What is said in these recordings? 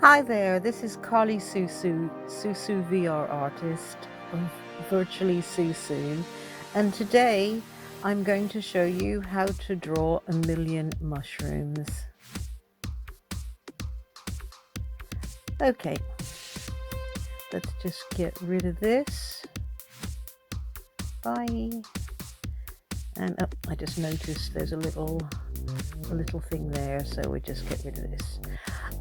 Hi there, this is Carly Susu, Susu VR artist of Virtually Susu, and today I'm going to show you how to draw 1,000,000 mushrooms. Okay, let's just get rid of this. Bye. And I just noticed there's a little thing there, so we just get rid of this.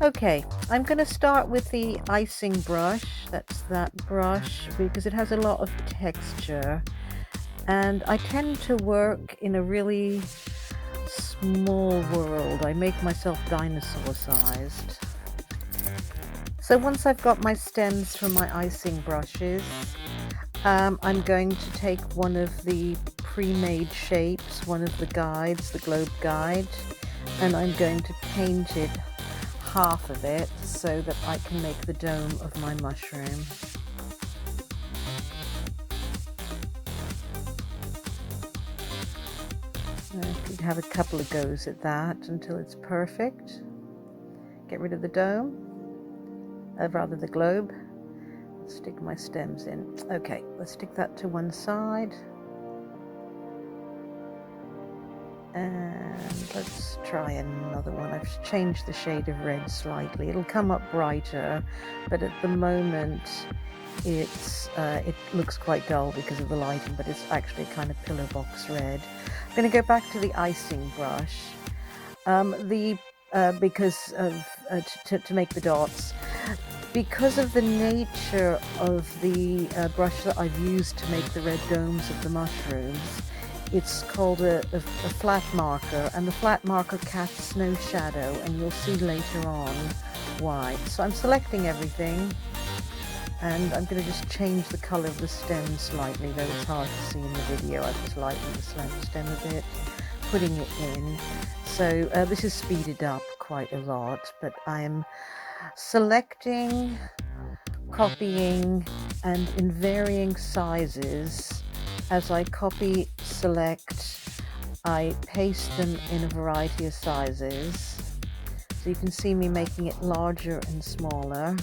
Okay, I'm going to start with the icing brush. That's that brush because it has a lot of texture, and I tend to work in a really small world. I make myself dinosaur sized. So once I've got my stems from my icing brushes, I'm going to take one of the pre-made shapes, one of the guides, the globe guide, and I'm going to paint it, half of it, so that I can make the dome of my mushroom. You can have a couple of goes at that until it's perfect. Get rid of the dome, rather the globe. Stick my stems in. Okay, let's stick that to one side. And let's try another one. I've changed the shade of red slightly. It'll come up brighter, but at the moment it looks quite dull because of the lighting, but it's actually kind of pillar box red. I'm going to go back to the icing brush because of to make the dots. Because of the nature of the brush that I've used to make the red domes of the mushrooms, it's called a flat marker, and the flat marker casts no shadow, and you'll see later on why. So I'm selecting everything, and I'm going to just change the color of the stem slightly, though it's hard to see in the video. I've just lightened the stem a bit, putting it in. So this is speeded up quite a lot, but I'm selecting, copying, and in varying sizes. As I copy, select, I paste them in a variety of sizes. So you can see me making it larger and smaller.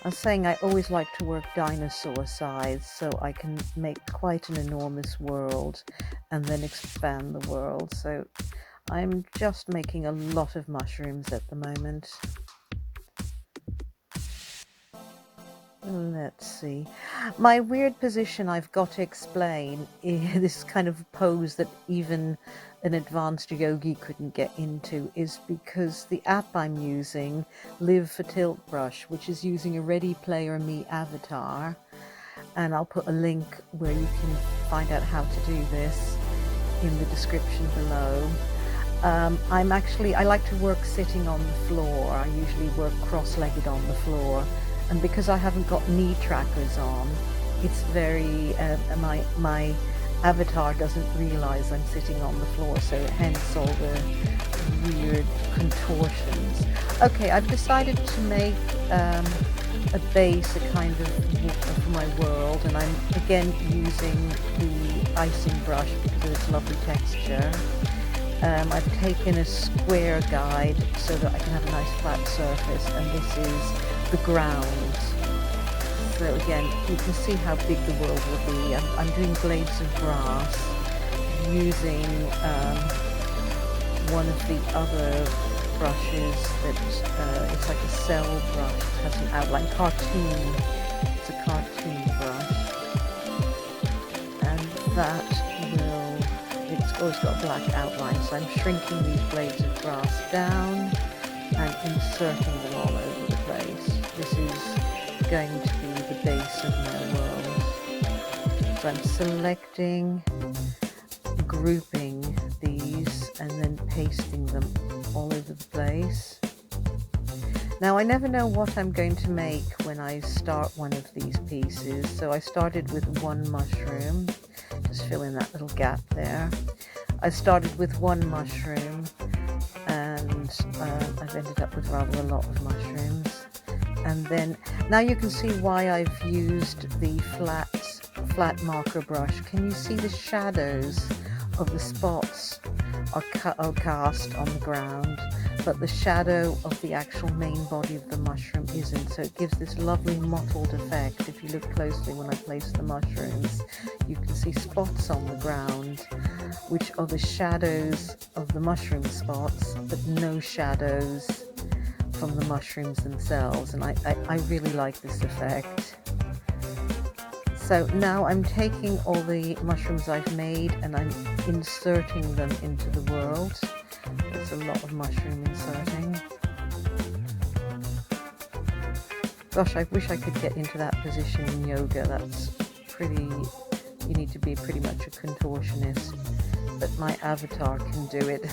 I was saying I always like to work dinosaur size, so I can make quite an enormous world and then expand the world. So I'm just making a lot of mushrooms at the moment. Let's see. My weird position, I've got to explain, is this kind of pose that even an advanced yogi couldn't get into, is because the app I'm using, Live for Tilt Brush, which is using a ReadyPlayerMe Avatar, and I'll put a link where you can find out how to do this in the description below. I like to work sitting on the floor. I usually work cross-legged on the floor. And because I haven't got knee trackers on, it's very, my avatar doesn't realize I'm sitting on the floor, so hence all the weird contortions. Okay, I've decided to make a base, a kind of for my world, and I'm again using the icing brush because of its lovely texture. I've taken a square guide so that I can have a nice flat surface, and this is the ground. So again, you can see how big the world will be. I'm doing blades of grass using one of the other brushes that it's like a cell brush. It has an outline, cartoon. It's a cartoon brush, and it's always got a black outline. So I'm shrinking these blades of grass down and inserting them all over the place. This is going to be the base of my world. So I'm selecting, grouping these, and then pasting them all over the place. Now I never know what I'm going to make when I start one of these pieces, so I started with one mushroom, just fill in that little gap there. I started with one mushroom, and I've ended up with rather a lot of mushrooms. And then now you can see why I've used the flat marker brush. Can you see the shadows of the spots are cast on the ground? but the shadow of the actual main body of the mushroom isn't. So it gives this lovely mottled effect. If you look closely when I place the mushrooms, you can see spots on the ground, which are the shadows of the mushroom spots, but no shadows from the mushrooms themselves. And I really like this effect. So now I'm taking all the mushrooms I've made and I'm inserting them into the world. There's a lot of mushroom inserting. Gosh, I wish I could get into that position in yoga. That's pretty, you need to be pretty much a contortionist, but my avatar can do it.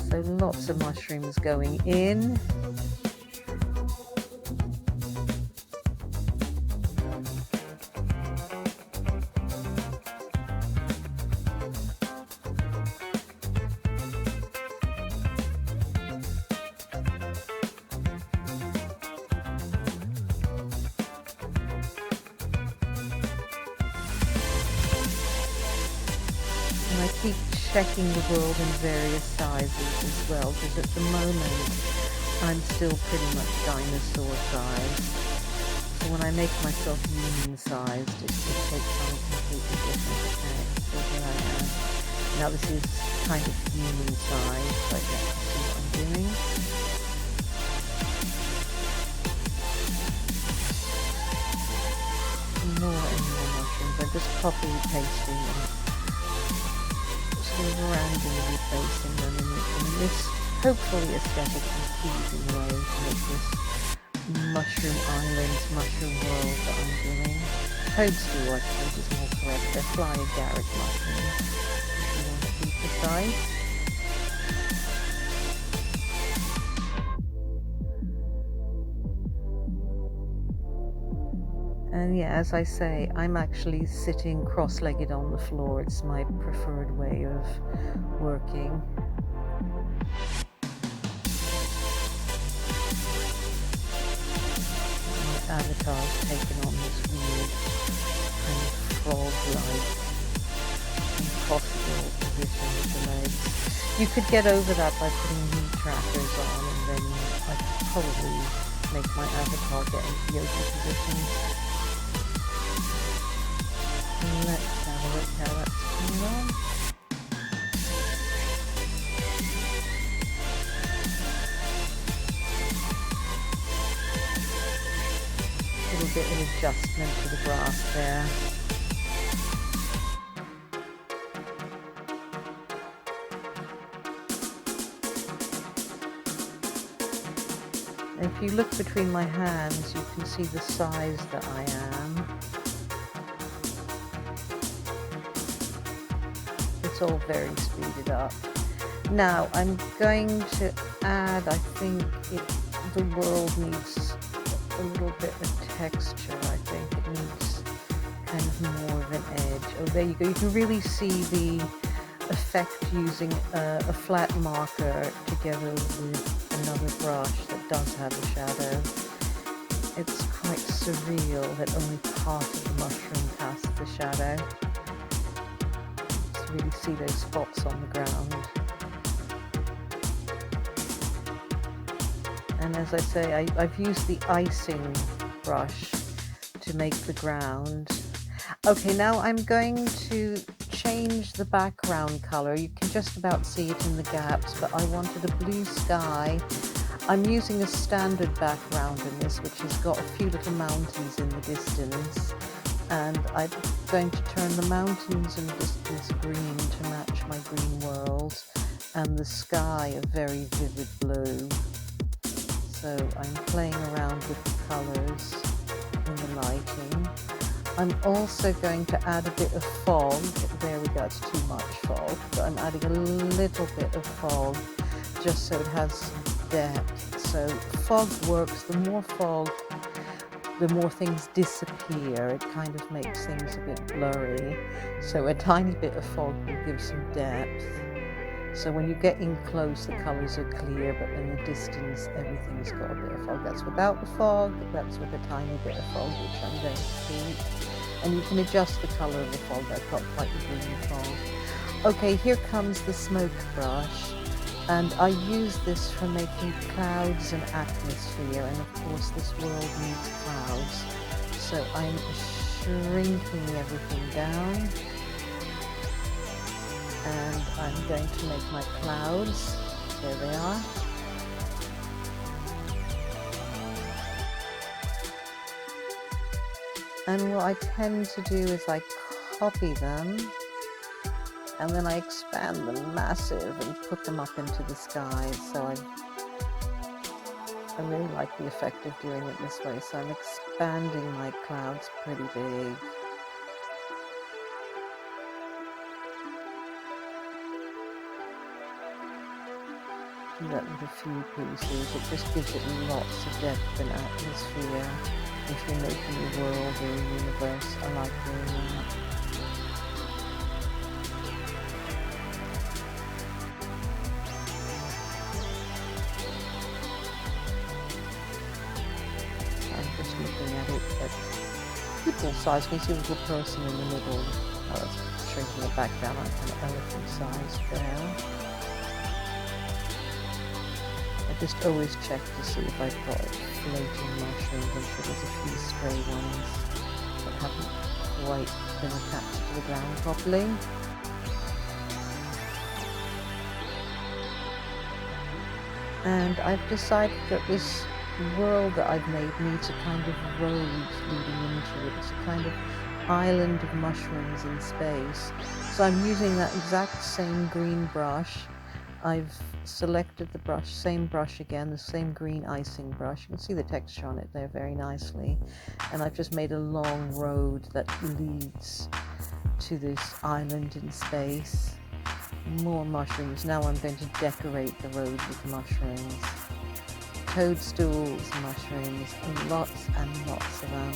So lots of mushrooms going in. And I keep checking the world in various sizes as well, because at the moment I'm still pretty much dinosaur sized. So when I make myself human sized, it takes on a completely different effect. So here I am. Now this is kind of human sized, so I get to see what I'm doing. More and more mushrooms. I'm just copy pasting them. Randomly placing them in this hopefully aesthetic and pleasing way to make this mushroom island, mushroom world that I'm doing. Toadstool, I suppose, is more correct. They're fly agaric mushrooms, if you want to be precise. And yeah, as I say, I'm actually sitting cross-legged on the floor. It's my preferred way of working. My avatar's taken on this weird kind of frog-like impossible position with the legs. You could get over that by putting knee trackers on, and then I could probably make my avatar get into yoga positions. Let's have a look how that's coming on. A little bit of adjustment to the grass there. If you look between my hands, you can see the size that I am. It's all very speeded up. Now I'm going to add, I think the world needs a little bit of texture. I think it needs kind of more of an edge. Oh, there you go. You can really see the effect using a flat marker together with another brush that does have a shadow. It's quite surreal that only part of the mushroom casts the shadow. Really see those spots on the ground. And as I say, I've used the icing brush to make the ground. Okay, now I'm going to change the background color. You can just about see it in the gaps, but I wanted a blue sky. I'm using a standard background in this, which has got a few little mountains in the distance. And I'm going to turn the mountains in the distance green to match my green world, and the sky a very vivid blue. So I'm playing around with the colours in the lighting. I'm also going to add a bit of fog. There we go, it's too much fog, but I'm adding a little bit of fog just so it has some depth. So fog works. The more fog, the more things disappear. It kind of makes things a bit blurry. So a tiny bit of fog will give some depth. So when you get in close, the colours are clear, but in the distance, everything's got a bit of fog. That's without the fog, that's with a tiny bit of fog, which I'm going to keep. And you can adjust the colour of the fog. I've got quite a green fog. Okay, here comes the smoke brush, and I use this for making clouds and atmosphere, and of course this world needs clouds, so I'm shrinking everything down, and I'm going to make my clouds. There they are. And what I tend to do is I copy them, and then I expand them massive and put them up into the sky. So I really like the effect of doing it this way. So I'm expanding my clouds pretty big. Do that with a few pieces. It just gives it lots of depth and atmosphere if you're making a world or a universe. I like doing that. I'm just looking at it at equal size. Can you see a little person in the middle? Oh, that's shrinking it back down like an elephant size there. I just always check to see if I've got floating mushrooms. I'm sure there's a few stray ones that haven't quite been attached to the ground properly. And I've decided that this world that I've made needs a kind of road leading into it. It's a kind of island of mushrooms in space. So I'm using that exact same green brush. I've selected the brush, same brush again, the same green icing brush. You can see the texture on it there very nicely. And I've just made a long road that leads to this island in space. More mushrooms. Now I'm going to decorate the road with mushrooms. Toadstools, mushrooms, and lots of them.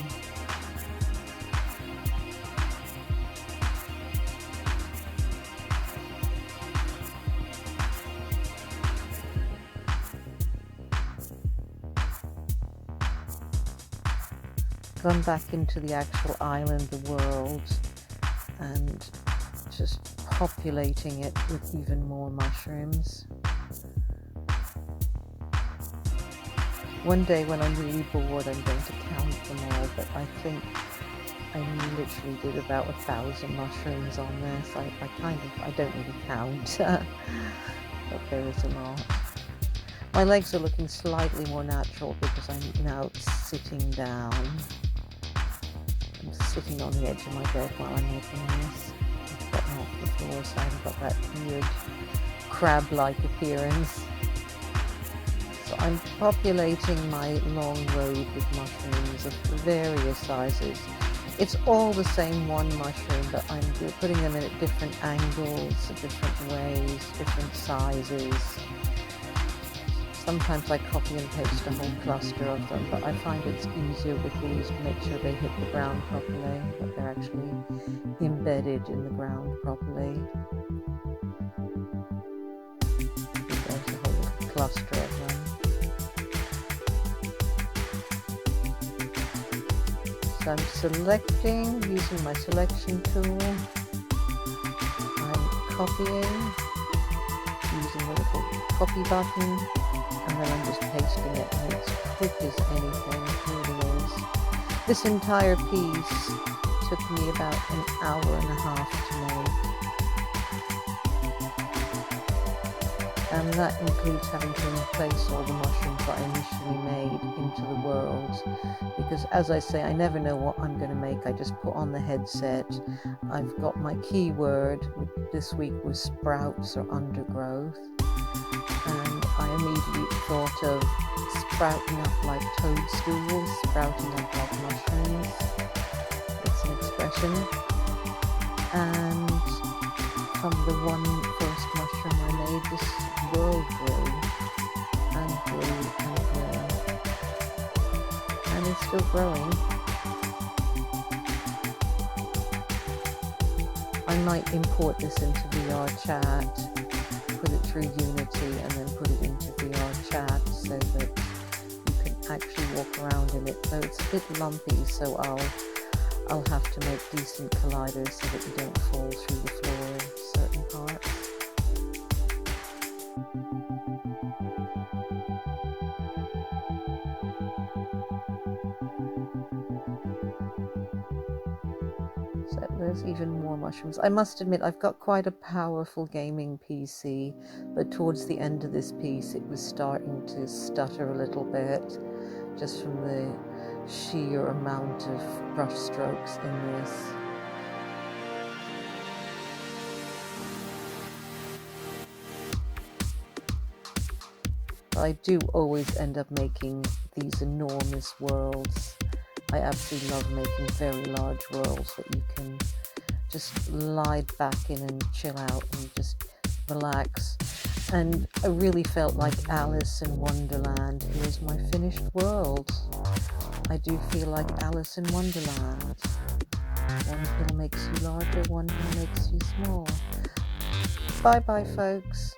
Gone back into the actual island, the world, and just populating it with even more mushrooms. One day when I'm really bored, I'm going to count them all, but I think I literally did about 1,000 mushrooms on this. I don't really count, but there is a lot. My legs are looking slightly more natural because I'm now sitting down. I'm sitting on the edge of my bed while I'm making this. I've gotten off the floor, so I haven't got that weird crab-like appearance. So I'm populating my long road with mushrooms of various sizes. It's all the same one mushroom, but I'm putting them in at different angles, different ways, different sizes. Sometimes I copy and paste a whole cluster of them, but I find it's easier with these to make sure they hit the ground properly, that they're actually embedded in the ground properly. There's a whole cluster of them. So I'm selecting, using my selection tool. I'm copying, using the little copy button. And then I'm just pasting it, and it's quick as anything. Here it is. This entire piece took me about an hour and a half to make. And that includes having to replace all the mushrooms that I initially made into the world. Because as I say, I never know what I'm going to make. I just put on the headset. I've got my keyword, which this week was sprouts or undergrowth. And I immediately thought of sprouting up like toadstools, sprouting up like mushrooms. It's an expression. And from the one first mushroom I made, this world grew and grew and grew. And it's still growing. I might import this into VR chat, put it through Unity, and then put it into VR chat so that you can actually walk around in it. Though it's a bit lumpy, so I'll have to make decent colliders so that you don't fall through the floor in certain parts. So there's even more mushrooms. I must admit, I've got quite a powerful gaming PC, but towards the end of this piece it was starting to stutter a little bit, just from the sheer amount of brush strokes in this. I do always end up making these enormous worlds. I absolutely love making very large worlds that you can just lie back in and chill out and just relax. And I really felt like Alice in Wonderland. Here's my finished world. I do feel like Alice in Wonderland. One hill makes you larger, one hill makes you small. Bye bye, folks.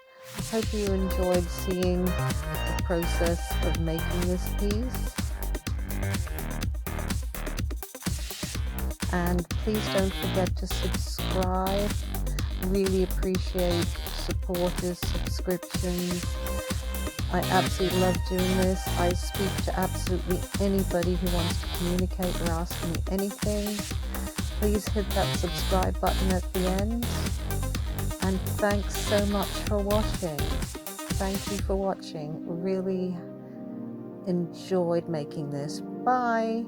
Hope you enjoyed seeing the process of making this piece. And please don't forget to subscribe. Really appreciate supporters, subscriptions. I absolutely love doing this. I speak to absolutely anybody who wants to communicate or ask me anything. Please hit that subscribe button at the end. And thanks so much for watching. Thank you for watching. Really enjoyed making this. Bye.